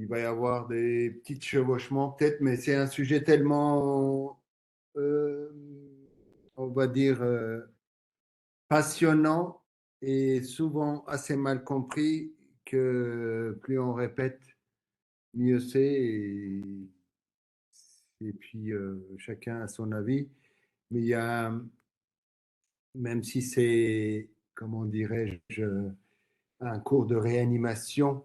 Il va y avoir des petits chevauchements peut-être, mais c'est un sujet tellement, euh, on va dire, passionnant et souvent assez mal compris que plus on répète, mieux c'est. Et puis, chacun a son avis. Mais il y a, même si c'est, comment dirais-je, un cours de réanimation,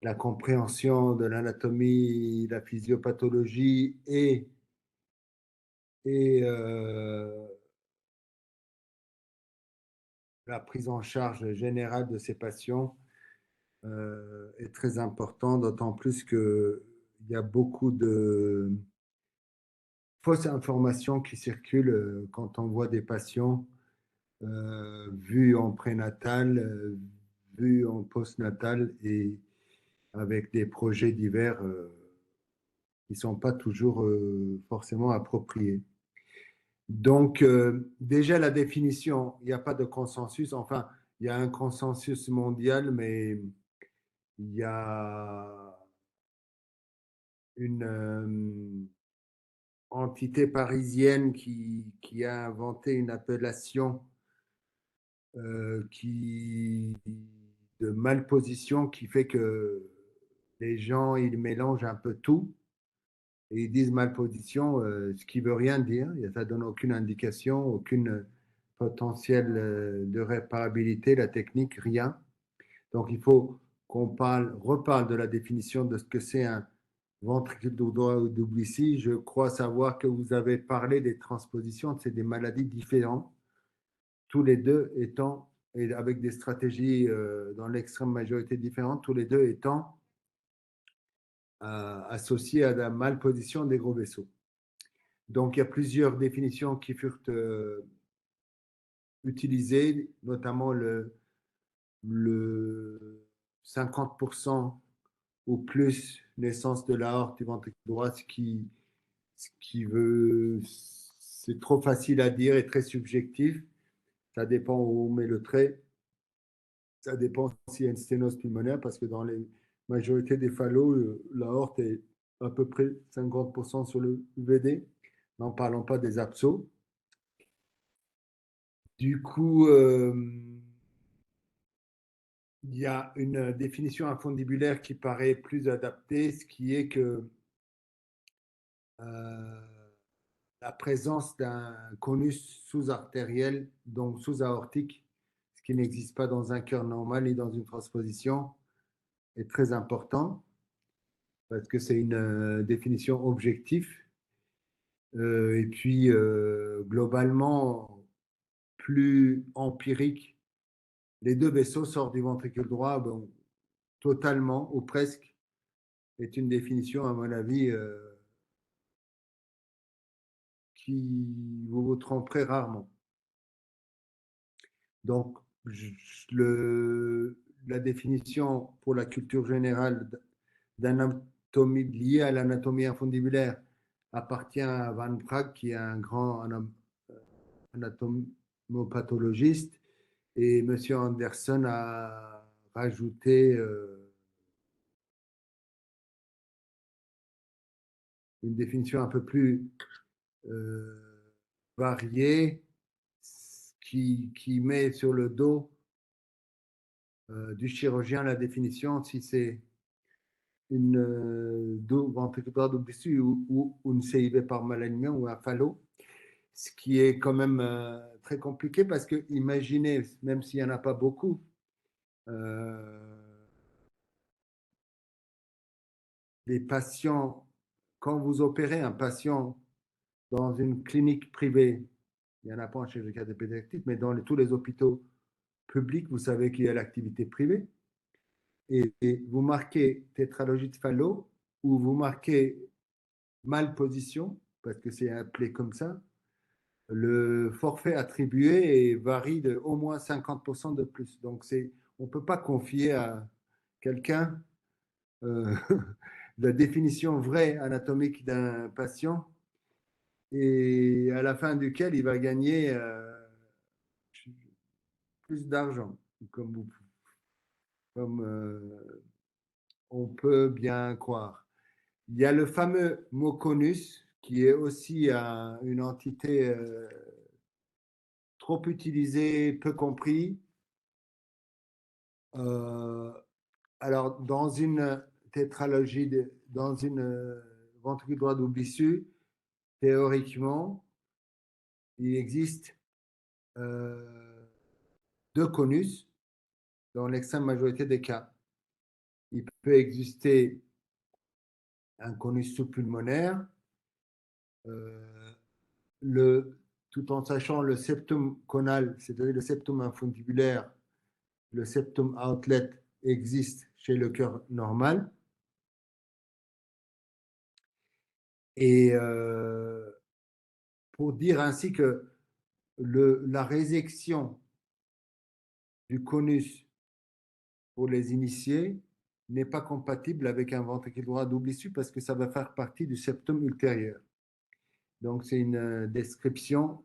la compréhension de l'anatomie, la physiopathologie et la prise en charge générale de ces patients est très important, d'autant plus qu'il y a beaucoup de fausses informations qui circulent quand on voit des patients vus en prénatal, vus en postnatal et avec des projets divers qui ne sont pas toujours forcément appropriés. Donc, déjà, la définition, il n'y a pas de consensus. Enfin, il y a un consensus mondial, mais il y a une entité parisienne qui a inventé une appellation qui, de malposition qui fait que les gens, ils mélangent un peu tout et ils disent malposition, ce qui veut rien dire. Ça donne aucune indication, aucune potentiel de réparabilité, la technique, rien. Donc, il faut qu'on reparle de la définition de ce que c'est un ventricule droit ou double ici. Je crois savoir que vous avez parlé des transpositions, c'est des maladies différentes, tous les deux étant, et avec des stratégies dans l'extrême majorité différentes, tous les deux étant associés à la malposition des gros vaisseaux. Donc, il y a plusieurs définitions qui furent utilisées, notamment le 50% ou plus naissance de l'aorte du ventricule droit, ce qui veut, c'est trop facile à dire et très subjectif. Ça dépend où on met le trait. Ça dépend s'il y a une sténose pulmonaire, parce que dans la majorité des phallos, l'aorte est à peu près 50% sur le VD. N'en parlons pas des absos. Du coup, il y a une définition infundibulaire qui paraît plus adaptée, ce qui est que euh, la présence d'un conus sous-artériel, donc sous-aortique, ce qui n'existe pas dans un cœur normal ni dans une transposition, est très important parce que c'est une définition objective. Et puis, globalement, plus empirique, les deux vaisseaux sortent du ventricule droit, bon, totalement ou presque, est une définition, à mon avis, qui vous vous tromperez rarement. Donc, la définition pour la culture générale d'anatomie liée à l'anatomie infundibulaire appartient à Van Praag, qui est un grand anatomopathologiste, et M. Anderson a rajouté une définition un peu plus variée qui met sur le dos du chirurgien la définition si c'est une ventriculaire double issue ou une CIV par mal-alignement ou un phallo, ce qui est quand même très compliqué parce que imaginez, même s'il n'y en a pas beaucoup, euh, les patients, quand vous opérez un patient dans une clinique privée, il n'y en a pas en chirurgie pédiatrique, mais dans tous les hôpitaux publics, vous savez qu'il y a l'activité privée, et vous marquez tétralogie de Fallot ou vous marquez malposition, parce que c'est appelé comme ça, le forfait attribué varie de au moins 50% de plus. Donc, on ne peut pas confier à quelqu'un euh, la définition vraie anatomique d'un patient et à la fin duquel il va gagner plus d'argent, comme on peut bien croire. Il y a le fameux mot conus, qui est aussi une entité trop utilisée, peu compris. Euh, alors, dans une tétralogie, dans une ventricule droit double issue, théoriquement, il existe euh, deux conus dans l'extrême majorité des cas. Il peut exister un conus sous-pulmonaire, euh, tout en sachant le septum conal, c'est-à-dire le septum infundibulaire, le septum outlet existe chez le cœur normal. Et pour dire ainsi que la résection du conus pour les initiés n'est pas compatible avec un ventricule droit double issue parce que ça va faire partie du septum ultérieur. Donc, c'est une description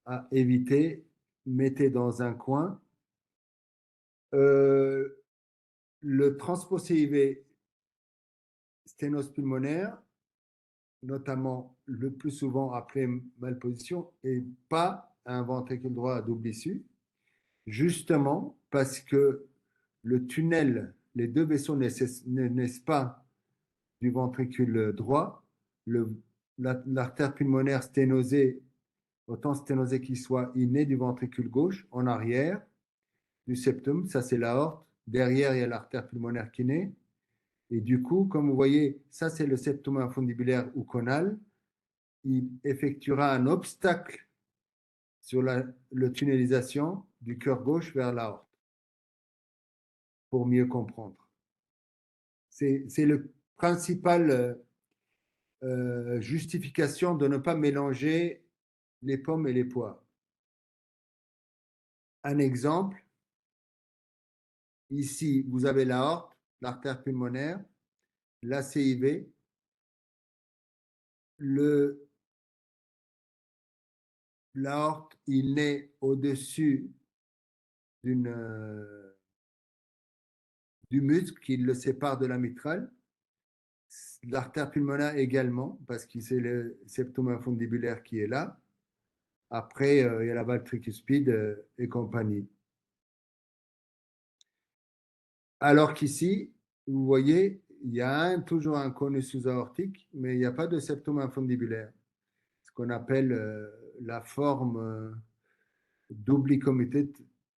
à éviter. Mettez dans un coin. Euh, le transport CIV sténose pulmonaire, notamment le plus souvent après malposition, et pas un ventricule droit à double issue, justement parce que le tunnel, les deux vaisseaux ne naissent pas du ventricule droit. L'artère pulmonaire sténosée, autant sténosée qu'il soit, il naît du ventricule gauche en arrière du septum, ça c'est l'aorte. Derrière, il y a l'artère pulmonaire qui naît. Et du coup, comme vous voyez, ça c'est le septum infundibulaire ou conal. Il effectuera un obstacle sur la tunnelisation du cœur gauche vers l'aorte pour mieux comprendre. C'est le principal justification de ne pas mélanger les pommes et les poires. Un exemple, ici, vous avez l'aorte, l'artère pulmonaire, la CIV, l'aorte, il naît au-dessus du muscle qui le sépare de la mitrale. L'artère pulmonaire également, parce que c'est le septum infundibulaire qui est là. Après, il y a la valve tricuspide et compagnie. Alors qu'ici, vous voyez, il y a toujours un conus sous-aortique, mais il n'y a pas de septum infundibulaire, ce qu'on appelle la forme doubly committed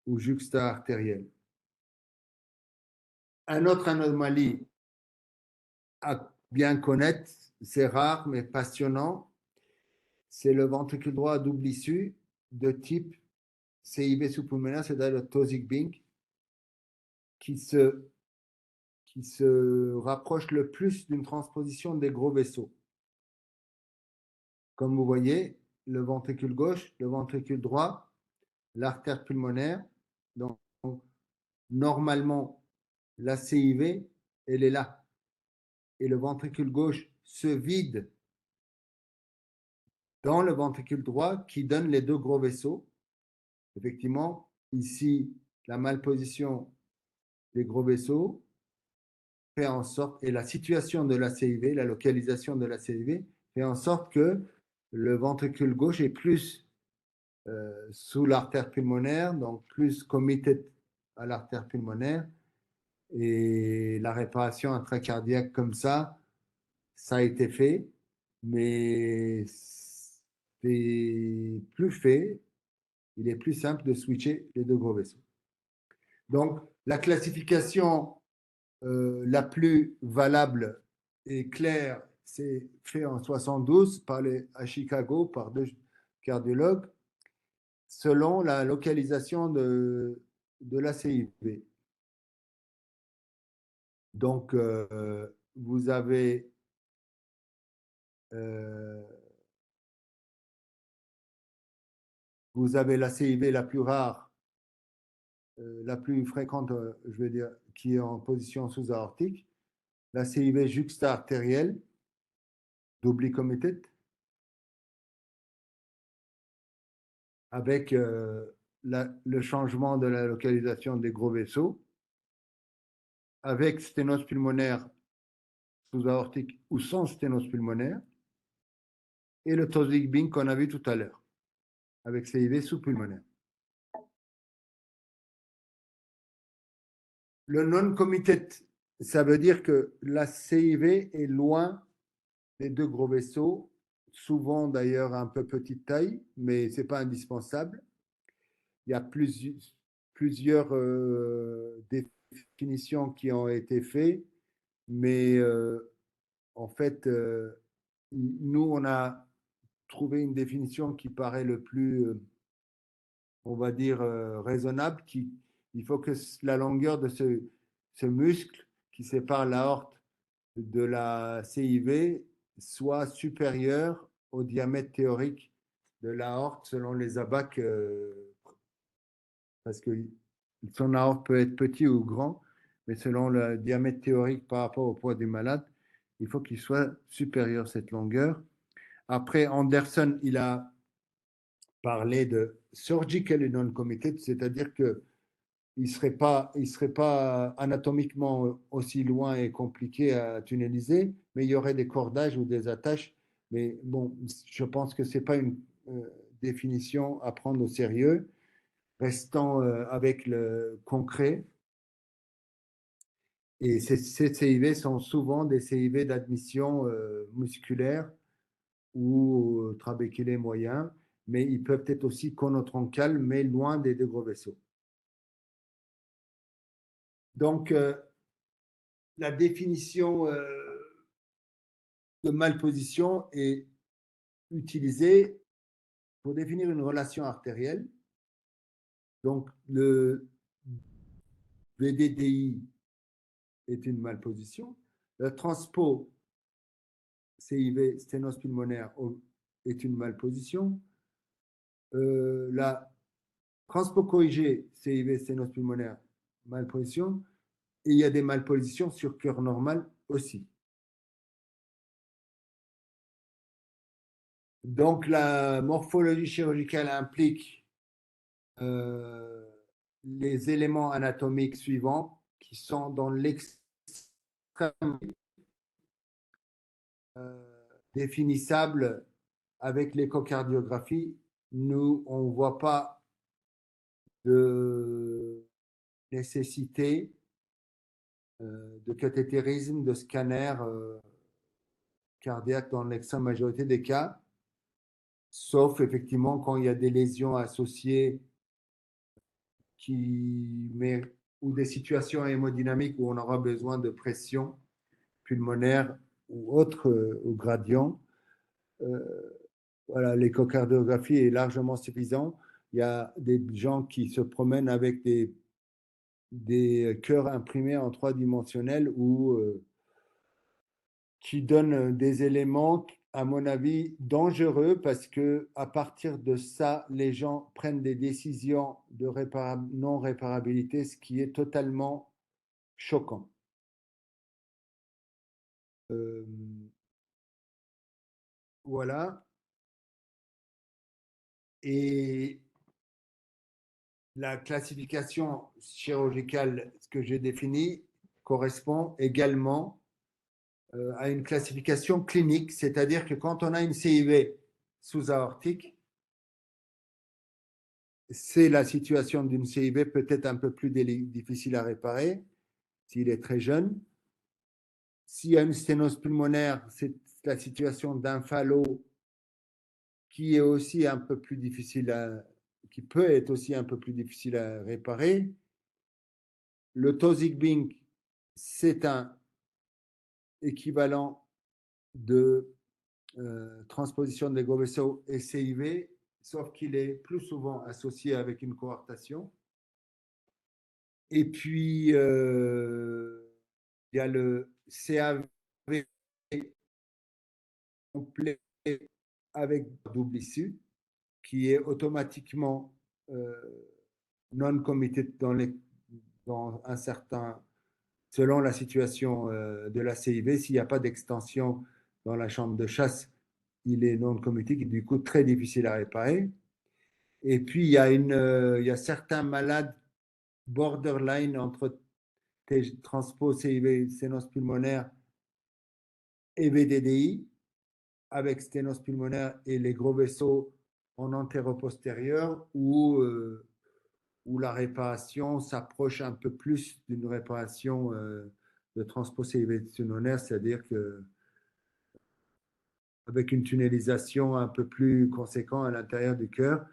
ou juxta-artérielle. Un autre anomalie à bien connaître, c'est rare mais passionnant, c'est le ventricule droit à double issue de type CIV sous-pulmonaire, c'est-à-dire le Taussig Bing, qui se rapproche le plus d'une transposition des gros vaisseaux. Comme vous voyez, le ventricule gauche, le ventricule droit, l'artère pulmonaire. Donc, normalement, la CIV, elle est là. Et le ventricule gauche se vide dans le ventricule droit qui donne les deux gros vaisseaux. Effectivement, ici, la malposition des gros vaisseaux fait en sorte, et la situation de la CIV, la localisation de la CIV, fait en sorte que le ventricule gauche est plus sous l'artère pulmonaire, donc plus committed à l'artère pulmonaire. Et la réparation intracardiaque comme ça a été fait, mais c'est plus fait. Il est plus simple de switcher les deux gros vaisseaux. Donc, la classification la plus valable et claire, c'est fait en 72 à Chicago par deux cardiologues selon la localisation de la CIV. Donc, euh, vous avez la CIV la plus rare, la plus fréquente, je veux dire, qui est en position sous-aortique, la CIV juxta-artérielle, doubly committed, avec le changement de la localisation des gros vaisseaux. avec sténose pulmonaire sous-aortique ou sans sténose pulmonaire, et le Tosic Bing qu'on a vu tout à l'heure, avec CIV sous-pulmonaire. Le non-committed, ça veut dire que la CIV est loin des deux gros vaisseaux, souvent d'ailleurs un peu petite taille, mais ce n'est pas indispensable. Il y a plusieurs définitions qui ont été faites, mais en fait, nous, on a trouvé une définition qui paraît le plus, on va dire, raisonnable. Il faut que la longueur de ce muscle qui sépare l'aorte de la CIV soit supérieure au diamètre théorique de l'aorte selon les ABAC, parce que son aorte peut être petit ou grand, mais selon le diamètre théorique par rapport au poids du malade, il faut qu'il soit supérieur à cette longueur. Après, Anderson, il a parlé de surgical non-committed, c'est-à-dire que il serait pas anatomiquement aussi loin et compliqué à tunneliser, mais il y aurait des cordages ou des attaches. Mais bon, je pense que ce n'est pas une définition à prendre au sérieux. Restons avec le concret. Et ces CIV sont souvent des CIV d'admission musculaire ou trabéculé moyen, mais ils peuvent être aussi conotroncales, mais loin des deux gros vaisseaux. Donc, la définition de malposition est utilisée pour définir une relation artérielle. Donc, le VDDI est une malposition. Le transpo CIV, sténose pulmonaire, est une malposition. La transpo corrigée CIV, sténose pulmonaire, malposition. Et il y a des malpositions sur cœur normal aussi. Donc, la morphologie chirurgicale implique les éléments anatomiques suivants qui sont dans l'extrême définissable avec l'échocardiographie. Nous, on ne voit pas de nécessité de cathétérisme, de scanner cardiaque dans l'extrême majorité des cas, sauf effectivement quand il y a des lésions associées ou des situations hémodynamiques où on aura besoin de pression pulmonaire ou autre au gradient. Voilà, l'échocardiographie est largement suffisant. Il y a des gens qui se promènent avec des cœurs imprimés en 3 dimensionnels ou qui donnent des éléments, à mon avis, dangereux parce que à partir de ça, les gens prennent des décisions de non-réparabilité, ce qui est totalement choquant. Voilà. Et la classification chirurgicale que j'ai définie correspond également à une classification clinique, c'est-à-dire que quand on a une CIV sous-aortique, c'est la situation d'une CIV peut-être un peu plus difficile à réparer s'il est très jeune. S'il y a une sténose pulmonaire, c'est la situation d'un falot qui est aussi un peu plus difficile qui peut être aussi un peu plus difficile à réparer. Le Tosic Bing, c'est un équivalent de transposition des gros vaisseaux et CIV, sauf qu'il est plus souvent associé avec une coartation. Et puis, il y a le CAV complet avec double issue, qui est automatiquement non-committed dans un certain, selon la situation de la CIV. S'il n'y a pas d'extension dans la chambre de chasse, il est non-committed et du coup très difficile à réparer. Et puis, il y a certains malades borderline entre transpose CIV, sténose pulmonaire et VDDI, avec sténose pulmonaire et les gros vaisseaux en antéro-postérieur, où la réparation s'approche un peu plus d'une réparation de transpose CIV pulmonaire, c'est-à-dire que avec une tunnelisation un peu plus conséquente à l'intérieur du cœur,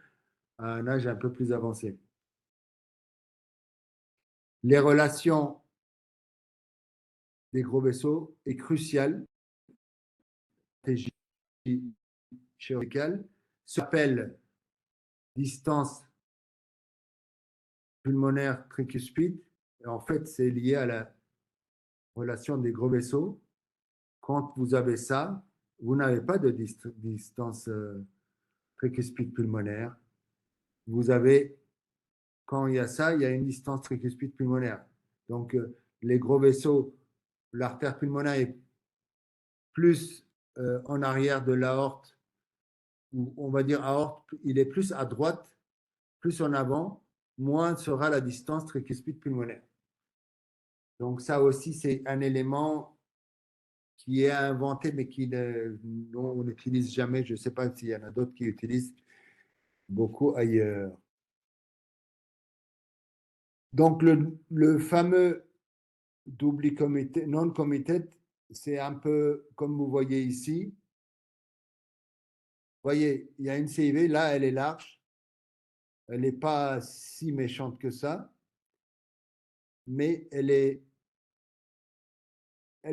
à un âge un peu plus avancé. Les relations des gros vaisseaux est cruciale. Stratégie chirurgicale s'appelle distance pulmonaire tricuspide. En fait, c'est lié à la relation des gros vaisseaux. Quand vous avez ça, vous n'avez pas de distance tricuspide pulmonaire. Vous avez, quand il y a ça, il y a une distance tricuspide pulmonaire. Donc, les gros vaisseaux, l'artère pulmonaire est plus en arrière de l'aorte, ou on va dire aorte, il est plus à droite, plus en avant, moins sera la distance tricuspide pulmonaire. Donc ça aussi, c'est un élément qui est inventé, mais on n'utilise jamais. Je ne sais pas s'il y en a d'autres qui utilisent beaucoup ailleurs. Donc le fameux doubly committed, non-committed, c'est un peu comme vous voyez ici. Vous voyez, il y a une CIV, là, elle est large. Elle n'est pas si méchante que ça, mais elle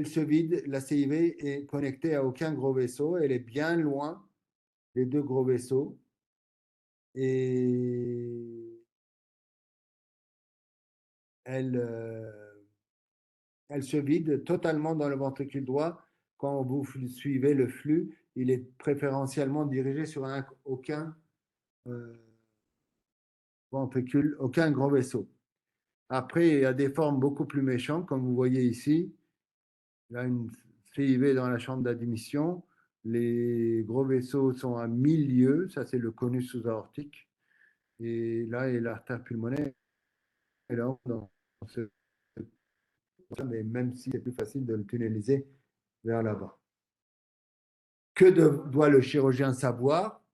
se vide. La CIV est connectée à aucun gros vaisseau. Elle est bien loin des deux gros vaisseaux. Et elle, elle se vide totalement dans le ventricule droit. Quand vous suivez le flux, il est préférentiellement dirigé sur aucun euh, ventricule, aucun grand vaisseau. Après, il y a des formes beaucoup plus méchantes, comme vous voyez ici. Il y a une CIV dans la chambre d'admission. Les gros vaisseaux sont à 1000 lieues, ça c'est le conus sous-aortique. Et là, il y a l'artère pulmonaire. Et là, dans ce... mais même si c'est plus facile de le tunneliser vers là-bas. Que doit le chirurgien savoir?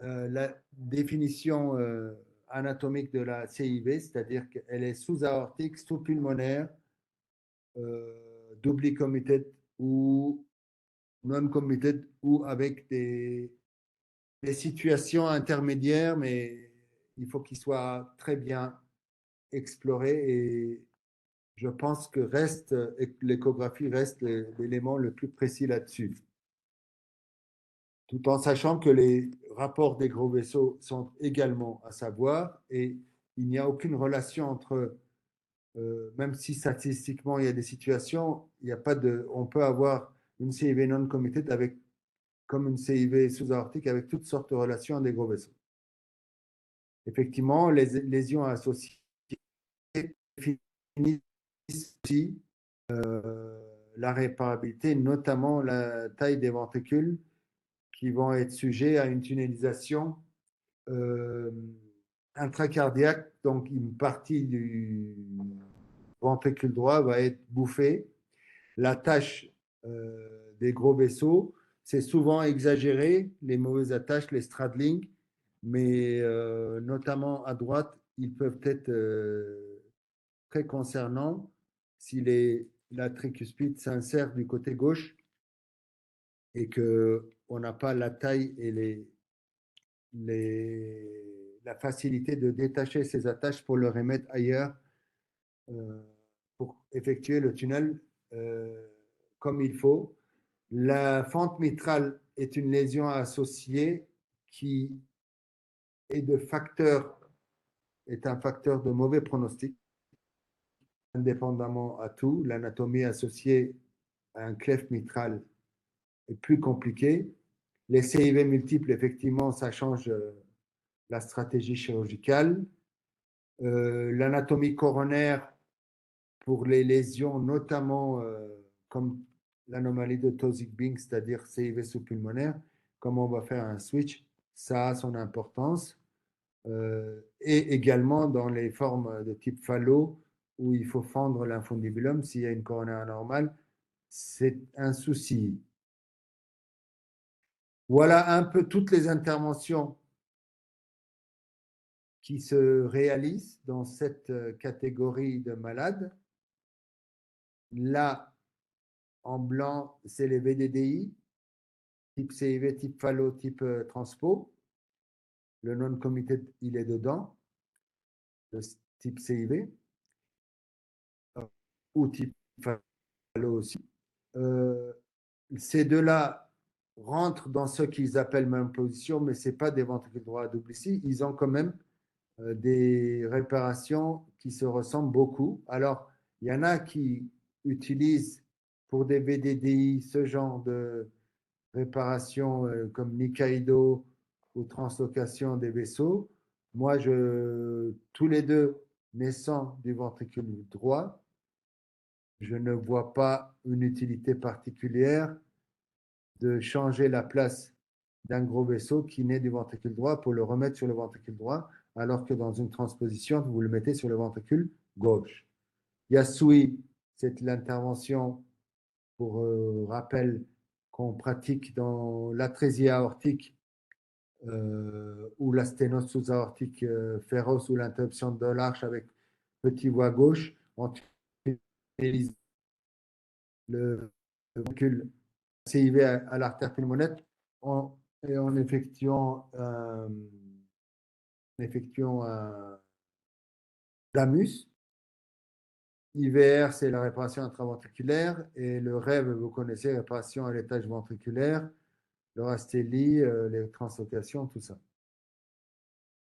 La définition anatomique de la CIV, c'est-à-dire qu'elle est sous-aortique, sous-pulmonaire, doubly committed ou non committed ou avec des situations intermédiaires, mais il faut qu'il soit très bien exploré et je pense que l'échographie reste l'élément le plus précis là-dessus. Tout en sachant que les rapports des gros vaisseaux sont également à savoir et il n'y a aucune relation entre, même si statistiquement il y a des situations, il n'y a pas de, on peut avoir une CIV non committed avec, comme une CIV sous-aortique avec toutes sortes de relations des gros vaisseaux. Effectivement, les lésions associées définissent aussi la réparabilité, notamment la taille des ventricules qui vont être sujets à une tunnelisation intracardiaque. Donc, une partie du ventricule droit va être bouffée. La tâche des gros vaisseaux, c'est souvent exagéré, les mauvaises attaches, les straddling, mais notamment à droite, ils peuvent être très concernants si la tricuspide s'insère du côté gauche et qu'on n'a pas la taille et la facilité de détacher ces attaches pour le remettre ailleurs pour effectuer le tunnel comme il faut. La fente mitrale est une lésion associée qui est est un facteur de mauvais pronostic, indépendamment à tout. L'anatomie associée à un cleft mitral est plus compliquée. Les CIV multiples, effectivement, ça change la stratégie chirurgicale. L'anatomie coronaire pour les lésions, notamment comme l'anomalie de Taussig-Bing, c'est-à-dire CIV sous-pulmonaire, comme on va faire un switch, ça a son importance. Et également dans les formes de type phallo, où il faut fendre l'infundibulum s'il y a une coronée anormale, c'est un souci. Voilà un peu toutes les interventions qui se réalisent dans cette catégorie de malades. Là, en blanc, c'est les VDDI, type CIV, type Fallo, type Transpo. Le non-committed, il est dedans, le type CIV, ou type Fallo aussi. Ces deux-là rentrent dans ce qu'ils appellent même position, mais ce n'est pas des ventricules droits à double ici. Ils ont quand même des réparations qui se ressemblent beaucoup. Alors, il y en a qui utilisent pour des VDDI ce genre de réparation comme Nikaido ou translocation des vaisseaux. Moi, tous les deux naissant du ventricule droit, je ne vois pas une utilité particulière de changer la place d'un gros vaisseau qui naît du ventricule droit pour le remettre sur le ventricule droit, alors que dans une transposition, vous le mettez sur le ventricule gauche. Yasui, c'est l'intervention, pour rappel, qu'on pratique dans l'atrésie aortique ou la sténose sous-aortique féroce ou l'interruption de l'arche avec petit voie gauche. On utilise le ventricule CIV à l'artère pulmonaire et en effectuant un DAMUS. IVR, c'est la réparation intraventriculaire et le rêve, vous connaissez, réparation à l'étage ventriculaire, le Rastelli, les translocations, tout ça.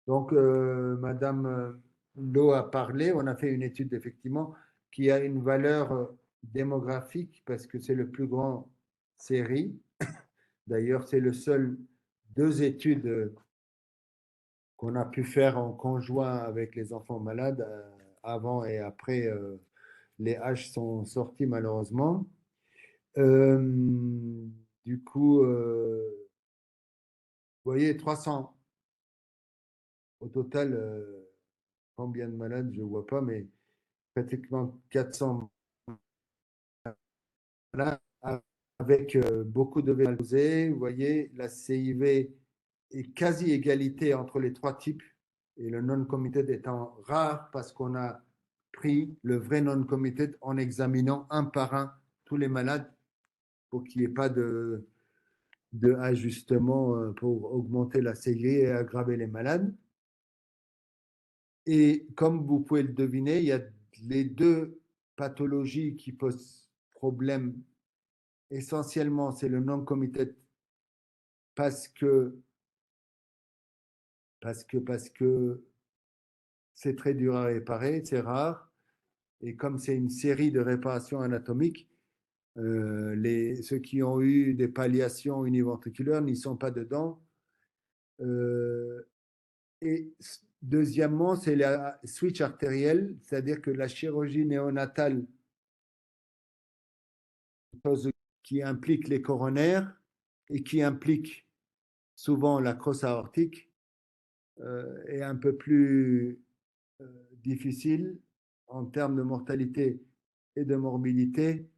Donc, Madame Lo a parlé, on a fait une étude effectivement qui a une valeur démographique parce que c'est le plus grand série. D'ailleurs, c'est le seul deux études qu'on a pu faire en conjoint avec les enfants malades avant et après les H sont sortis malheureusement. Euh, du coup, vous voyez, 300 au total, combien de malades, je ne vois pas, mais pratiquement 400 malades avec beaucoup de VLZ. Vous voyez, la CIV est quasi égalité entre les trois types et le non-committed étant rare parce qu'on a pris le vrai non-committed en examinant un par un tous les malades pour qu'il n'y ait pas de ajustement pour augmenter la CIV et aggraver les malades. Et comme vous pouvez le deviner, il y a les deux pathologies qui posent problème essentiellement, c'est le non-committed parce que, parce que c'est très dur à réparer, c'est rare. Et comme c'est une série de réparations anatomiques, ceux qui ont eu des palliations univentriculaires n'y sont pas dedans. Et deuxièmement, c'est la switch artérielle, c'est-à-dire que la chirurgie néonatale qui implique les coronaires et qui implique souvent la crosse aortique est un peu plus difficile en termes de mortalité et de morbidité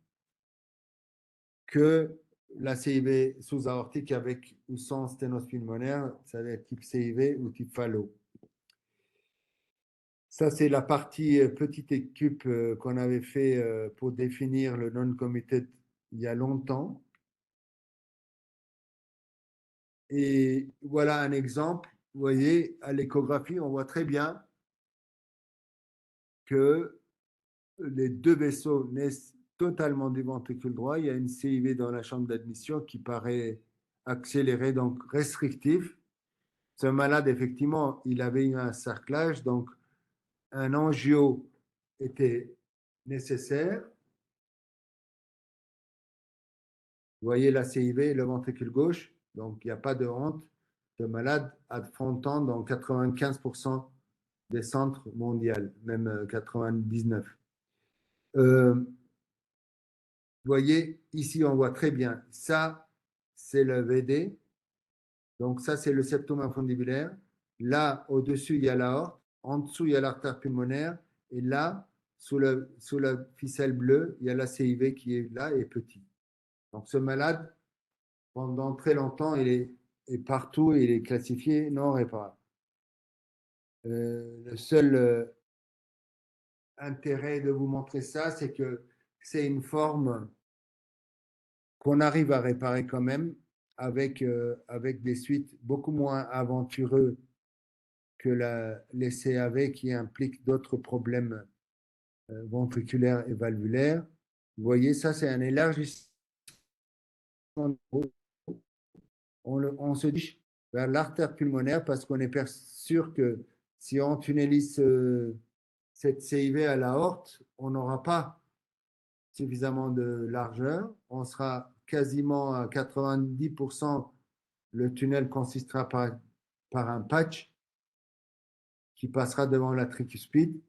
que la CIV sous-aortique avec ou sans sténose pulmonaire, ça va être type CIV ou type Fallo. Ça, c'est la partie petite équipe qu'on avait fait pour définir le non-committed il y a longtemps. Et voilà un exemple. Vous voyez, à l'échographie, on voit très bien que les deux vaisseaux naissent totalement du ventricule droit. Il y a une CIV dans la chambre d'admission qui paraît accélérée, donc restrictive. Ce malade, effectivement, il avait eu un sarclage, donc un angio était nécessaire. Vous voyez la CIV, le ventricule gauche, donc il n'y a pas de honte. Ce malade a frontant dans 95% des centres mondiaux, même 99. Vous voyez, ici, on voit très bien. Ça, c'est le VD. Donc, ça, c'est le septum infundibulaire. Là, au-dessus, il y a l'aorte. En dessous, il y a l'artère pulmonaire. Et là, sous la ficelle bleue, il y a la CIV qui est là et petit. Donc ce malade, pendant très longtemps, est partout, il est classifié non réparable. Le seul intérêt de vous montrer ça, c'est que c'est une forme qu'on arrive à réparer quand même avec des suites beaucoup moins aventureuses que les CAV qui impliquent d'autres problèmes ventriculaires et valvulaires. Vous voyez, ça, c'est un élargissement. On se dirige vers l'artère pulmonaire parce qu'on est sûr que si on tunnelise cette CIV à l'aorte, on n'aura pas suffisamment de largeur. On sera quasiment à 90%. Le tunnel consistera par un patch qui passera devant la tricuspide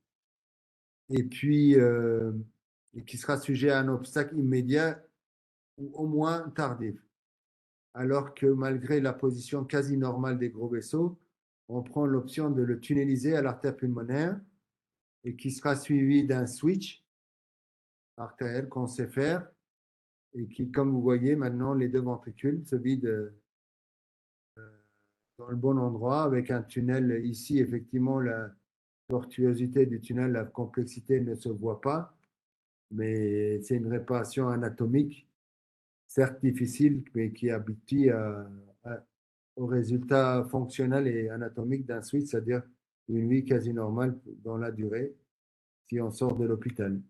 et puis et qui sera sujet à un obstacle immédiat ou au moins tardif. Alors que malgré la position quasi normale des gros vaisseaux, on prend l'option de le tunneliser à l'artère pulmonaire et qui sera suivi d'un switch artériel qu'on sait faire et qui, comme vous voyez maintenant, les deux ventricules se vident dans le bon endroit avec un tunnel. Ici, effectivement, la tortuosité du tunnel, la complexité ne se voit pas, mais c'est une réparation anatomique, certes difficile, mais qui aboutit au résultat fonctionnel et anatomique d'un switch, c'est-à-dire une vie quasi normale dans la durée si on sort de l'hôpital.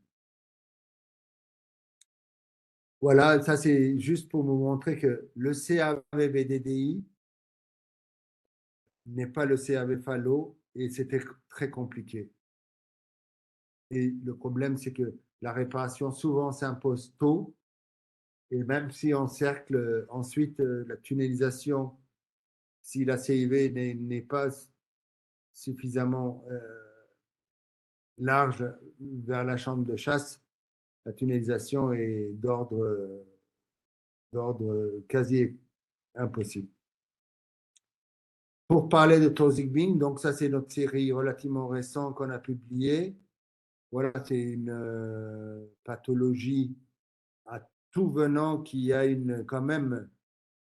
Voilà, ça c'est juste pour vous montrer que le CAV-BDDI n'est pas le CAV Fallot et c'était très compliqué. Et le problème, c'est que la réparation souvent s'impose tôt et même si on cercle ensuite la tunnelisation, si la CIV n'est pas suffisamment large vers la chambre de chasse, la tunnelisation est d'ordre quasi impossible. Pour parler de Tozig-Bing, donc ça c'est notre série relativement récente qu'on a publiée. Voilà, c'est une pathologie à tout venant qui a quand même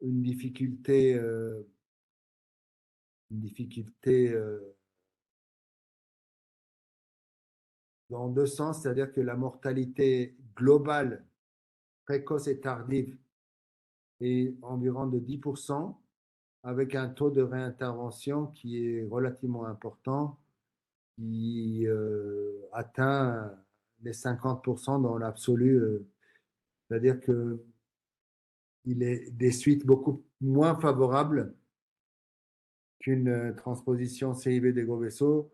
une difficulté, dans deux sens, c'est-à-dire que la mortalité globale précoce et tardive est environ de 10%, avec un taux de réintervention qui est relativement important, qui atteint les 50% dans l'absolu. C'est-à-dire qu'il est des suites beaucoup moins favorables qu'une transposition CIV des gros vaisseaux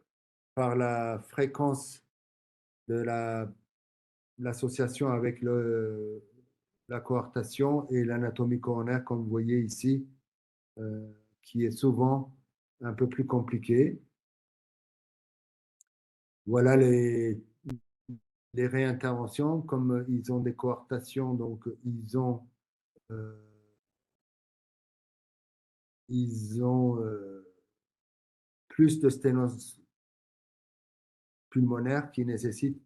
par la fréquence de l'association avec la coartation et l'anatomie coronaire, comme vous voyez ici, qui est souvent un peu plus compliquée. Voilà les réinterventions, comme ils ont des coartations, donc euh, ils ont plus de sténose pulmonaire qui nécessite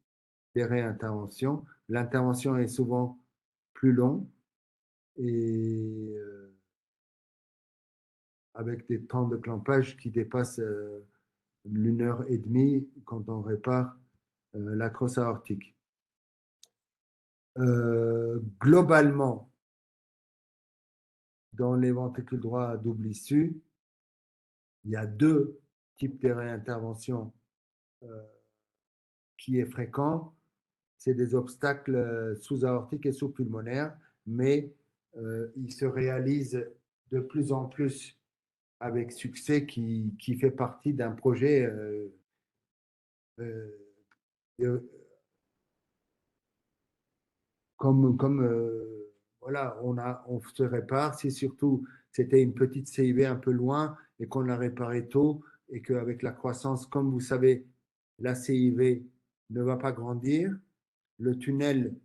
des réinterventions. L'intervention est souvent plus longue et avec des temps de clampage qui dépassent l'1 heure et demie quand on répare la crosse aortique. Globalement, dans les ventricules droits à double issue, il y a deux types de réintervention qui est fréquent. C'est des obstacles sous-aortiques et sous-pulmonaires, mais ils se réalisent de plus en plus avec succès qui fait partie d'un projet euh, comme voilà, on se répare. Si surtout c'était une petite CIV un peu loin et qu'on l'a réparé tôt et qu'avec la croissance, comme vous savez, la CIV ne va pas grandir. Le tunnel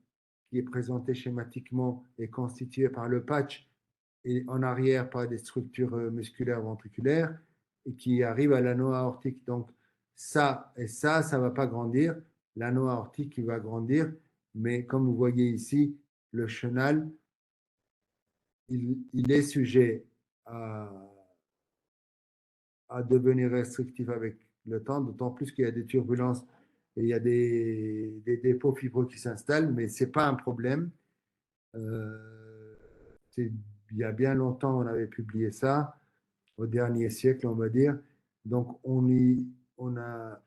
qui est présenté schématiquement est constitué par le patch et en arrière par des structures musculaires ventriculaires et qui arrivent à l'anneau aortique. Donc ça et ça ne va pas grandir. l'anneau aortique qui va grandir. Mais comme vous voyez ici, le chenal, il est sujet à, à devenir restrictif avec le temps, d'autant plus qu'il y a des turbulences et il y a des dépôts fibreux qui s'installent, mais ce n'est pas un problème. Il y a bien longtemps, on avait publié ça, au dernier siècle, on va dire. Donc, on, a,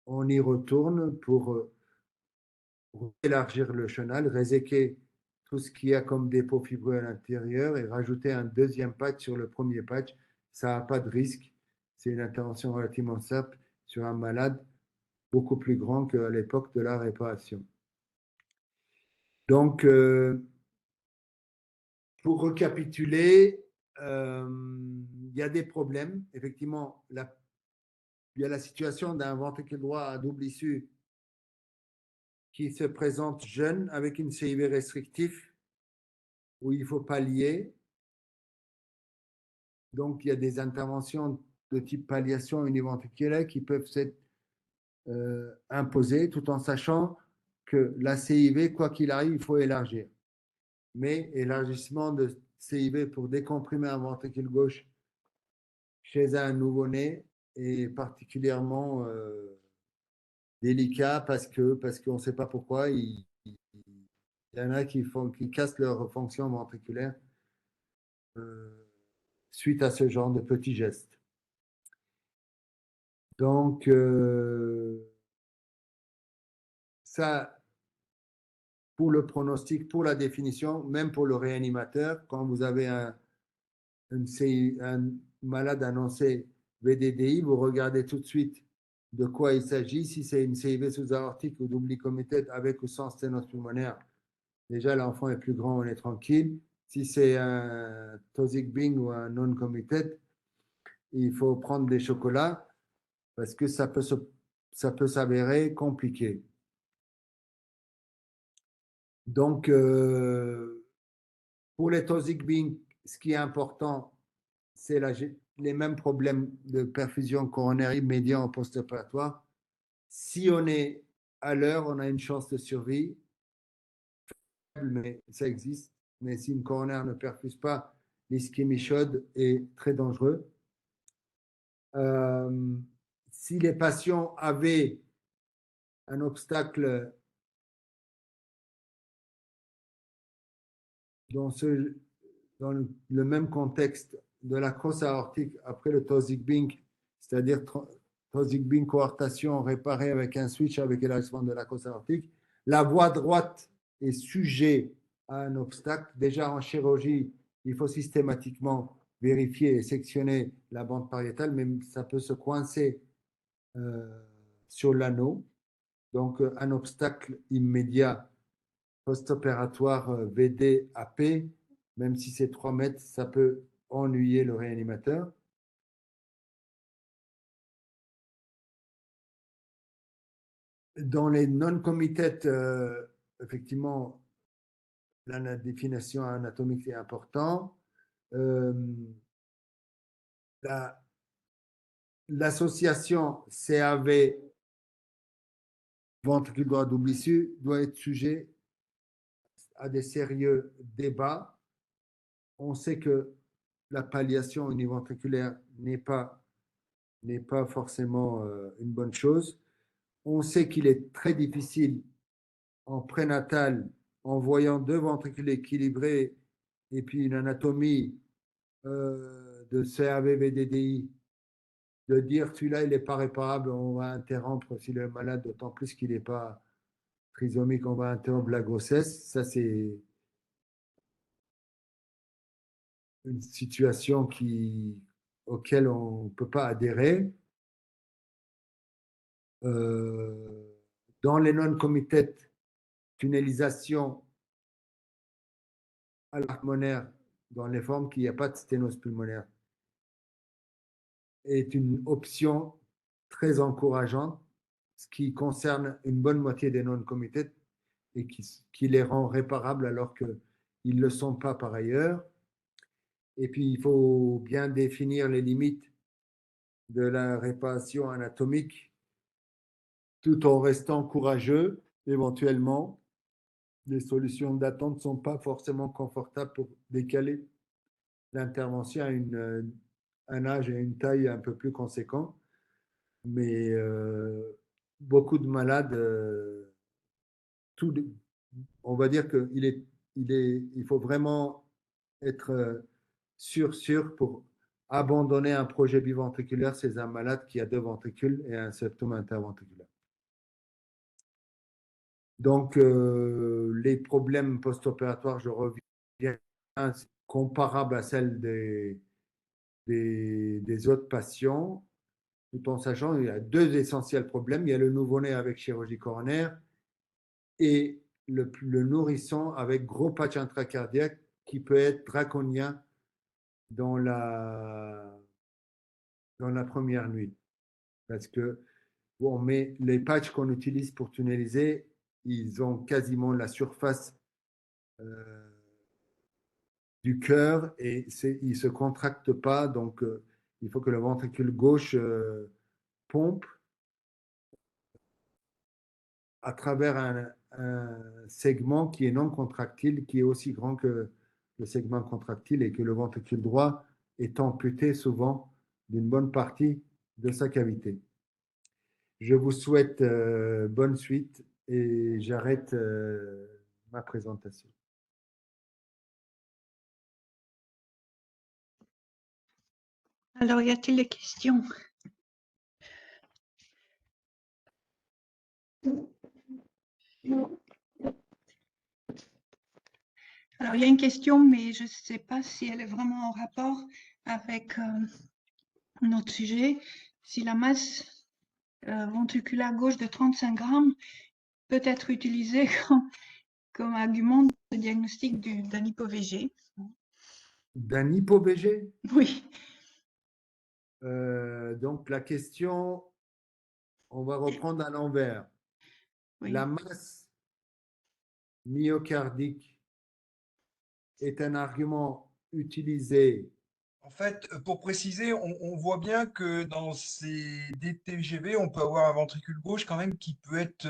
on y retourne pour élargir le chenal, réséquer tout ce qu'il y a comme dépôt fibreux à l'intérieur et rajouter un deuxième patch sur le premier patch. Ça n'a pas de risque. C'est une intervention relativement simple sur un malade beaucoup plus grand qu'à l'époque de la réparation. Donc, pour récapituler, il y a des problèmes. Effectivement, il y a la situation d'un ventricule droit à double issue qui se présente jeune avec une CIV restrictif où il faut pallier. Donc, il y a des interventions de type palliation univentriculaire qui peuvent être imposées tout en sachant que la CIV, quoi qu'il arrive, il faut élargir. Mais élargissement de CIV pour décomprimer un ventricule gauche chez un nouveau-né est particulièrement délicat parce qu'on ne sait pas pourquoi. Il y en a qui cassent leur fonction ventriculaire suite à ce genre de petits gestes. Donc, ça, pour le pronostic, pour la définition, même pour le réanimateur, quand vous avez un malade annoncé VDDI, vous regardez tout de suite de quoi il s'agit. Si c'est une CIV sous-aortique ou double comité avec ou sans sténose pulmonaire, déjà l'enfant est plus grand, on est tranquille. Si c'est un Tosic Bing ou un non-committed, il faut prendre des chocolats parce que ça peut s'avérer compliqué. Donc, pour les Tosic Bing, ce qui est important, c'est les mêmes problèmes de perfusion coronaire immédiat en post-opératoire. Si on est à l'heure, on a une chance de survie, mais ça existe. Mais si une coronaire ne perfuse pas, l'ischémie chaude est très dangereux. Si les patients avaient un obstacle dans, dans le même contexte de la crosse aortique après le Tosic Bing, c'est-à-dire Tosic Bing coartation réparée avec un switch avec élargissement de la crosse aortique, la voie droite est sujet à un obstacle. Déjà en chirurgie, il faut systématiquement vérifier et sectionner la bande pariétale, mais ça peut se coincer sur l'anneau. Donc, un obstacle immédiat post-opératoire VD-AP, même si c'est 3 mètres, ça peut ennuyer le réanimateur. Dans les non-committed, effectivement, là, la définition anatomique est importante. L'association CAV ventricule droit double issue doit être sujet à des sérieux débats. On sait que la palliation univentriculaire n'est pas forcément une bonne chose. On sait qu'il est très difficile en prénatal, en voyant deux ventricules équilibrés et puis une anatomie de CAV-VDDI, de dire celui-là, il n'est pas réparable, on va interrompre s'il est malade, d'autant plus qu'il n'est pas trisomique, on va interrompre la grossesse. Ça, c'est une situation auquel on ne peut pas adhérer. Dans les non-committed, tunnelisation à l'arc pulmonaire dans les formes qu'il n'y a pas de sténose pulmonaire est une option très encourageante, ce qui concerne une bonne moitié des non-committed et qui les rend réparables alors qu'ils ne le sont pas par ailleurs. Et puis, il faut bien définir les limites de la réparation anatomique tout en restant courageux, éventuellement. Les solutions d'attente ne sont pas forcément confortables pour décaler l'intervention à un âge et une taille un peu plus conséquent. Mais beaucoup de malades, tout, on va dire il faut vraiment être sûr pour abandonner un projet biventriculaire. C'est un malade qui a deux ventricules et un septum interventriculaire. Donc, les problèmes post-opératoires, je reviens, comparables à celles des autres patients, tout en sachant qu'il y a deux essentiels problèmes. Il y a le nouveau-né avec chirurgie coronaire et le nourrisson avec gros patch intracardiaque qui peut être draconien dans la première nuit. Parce que bon, mais les patchs qu'on utilise pour tunneliser, ils ont quasiment la surface euh, du cœur et ils ne se contractent pas. Donc, il faut que le ventricule gauche pompe à travers un segment qui est non contractile, qui est aussi grand que le segment contractile et que le ventricule droit est amputé souvent d'une bonne partie de sa cavité. Je vous souhaite bonne suite et j'arrête ma présentation. Alors, y a-t-il des questions? Alors, il y a une question, mais je ne sais pas si elle est vraiment en rapport avec notre sujet. Si la masse ventriculaire gauche de 35 grammes peut être utilisée comme argument de diagnostic d'un hypo-VG. D'un hypo-VG? Oui. Donc, la question, on va reprendre à l'envers. Oui. La masse myocardique est un argument utilisé. En fait, pour préciser, on voit bien que dans ces DTGV, on peut avoir un ventricule gauche quand même qui peut être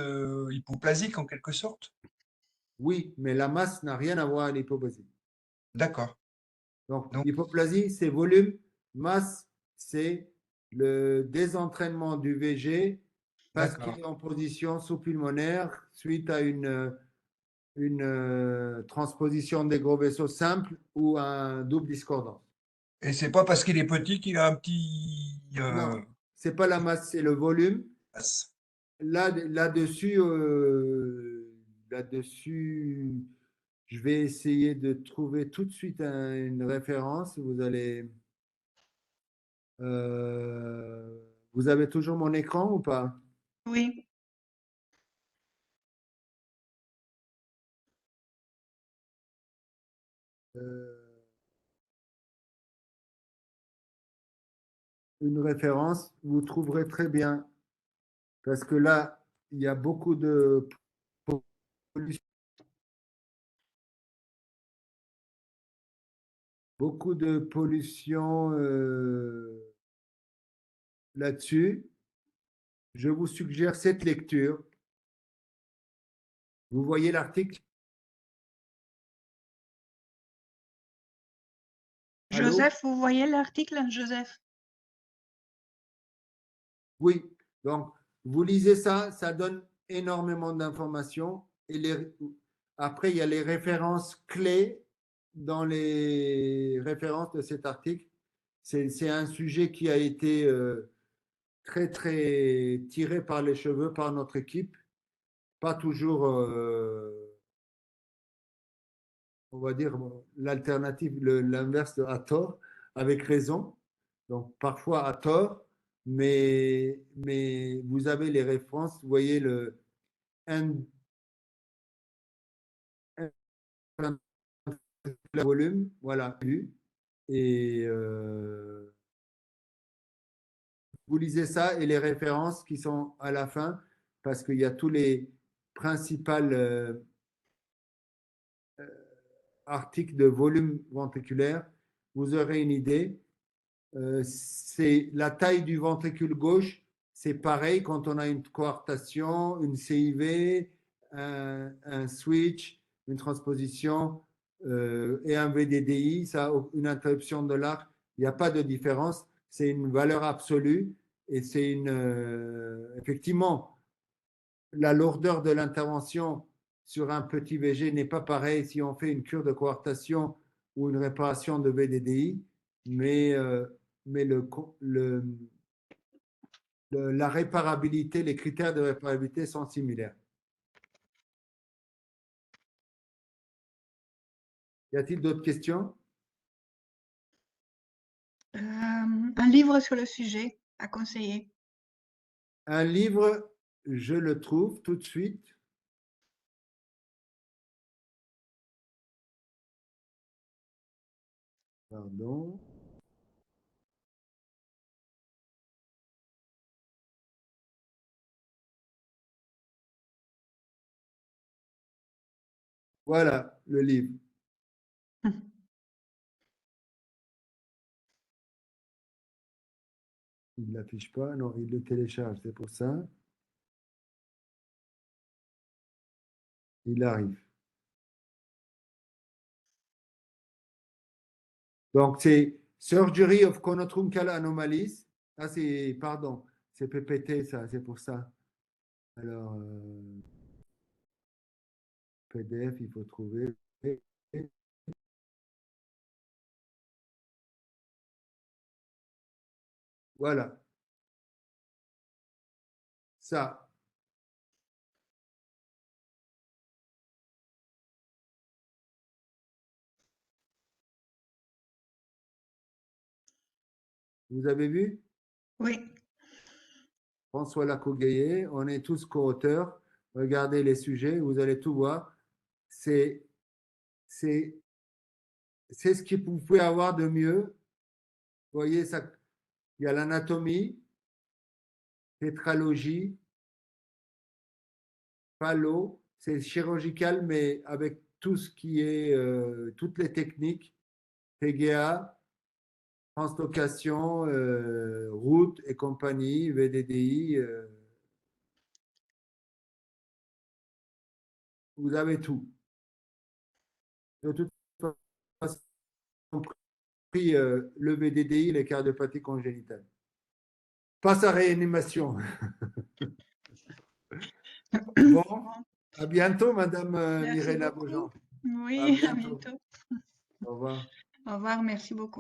hypoplasique en quelque sorte. Oui, mais la masse n'a rien à voir avec l'hypoplasie. D'accord. Donc, Donc, hypoplasie, c'est volume. Masse, c'est le désentraînement du VG parce qu'il d'accord. est en position sous-pulmonaire suite à une transposition des gros vaisseaux simples ou un double discordance. Et c'est pas parce qu'il est petit qu'il a un petit Non, c'est pas la masse, c'est le volume. masse. Là-dessus, je vais essayer de trouver tout de suite une référence. Vous avez toujours mon écran ou pas? Oui. Une référence, vous trouverez très bien. Parce que là, il y a beaucoup de pollution, là-dessus. Je vous suggère cette lecture. Vous voyez l'article? Allô? Joseph, vous voyez l'article, Joseph? Oui. Donc, vous lisez ça, ça donne énormément d'informations. Après, il y a les références clés dans les références de cet article. C'est un sujet qui a été très, très tiré par les cheveux par notre équipe. Pas toujours, on va dire, l'alternative, l'inverse à tort, avec raison. Donc, parfois à tort, mais vous avez les références. Vous voyez le volume, voilà, et vous lisez ça et les références qui sont à la fin, parce qu'il y a tous les principaux articles de volume ventriculaire, vous aurez une idée. C'est la taille du ventricule gauche, c'est pareil quand on a une coartation, une CIV, un switch, une transposition et un VDDI, ça, une interruption de l'arc, il n'y a pas de différence, c'est une valeur absolue et c'est effectivement, la lourdeur de l'intervention sur un petit VG n'est pas pareil si on fait une cure de coartation ou une réparation de VDDI, mais la réparabilité, les critères de réparabilité sont similaires. Y a-t-il d'autres questions? Un livre sur le sujet à conseiller. Un livre, je le trouve tout de suite. Pardon. Voilà le livre. Il ne l'affiche pas, non, il le télécharge, c'est pour ça. Il arrive. Donc, c'est Surgery of Conotruncal Anomalies. Ah, c'est, pardon, c'est PPT, ça, c'est pour ça. Alors, PDF, il faut trouver. Voilà. Ça. Vous avez vu? Oui. François Lacougueillet, on est tous co-auteurs. Regardez les sujets, vous allez tout voir. C'est ce que vous pouvez avoir de mieux. Vous voyez, ça, il y a l'anatomie, tétralogie, palo, c'est chirurgical, mais avec tout ce qui est, toutes les techniques, PGA, translocation, route et compagnie, VDDI, vous avez tout. De toute façon, pris le VDDI, les cardiopathies congénitales. Passe à réanimation. Bon, à bientôt, Madame Merci Mirella beaucoup. Beaujean. Oui, à bientôt. bientôt. Au revoir. Au revoir, merci beaucoup.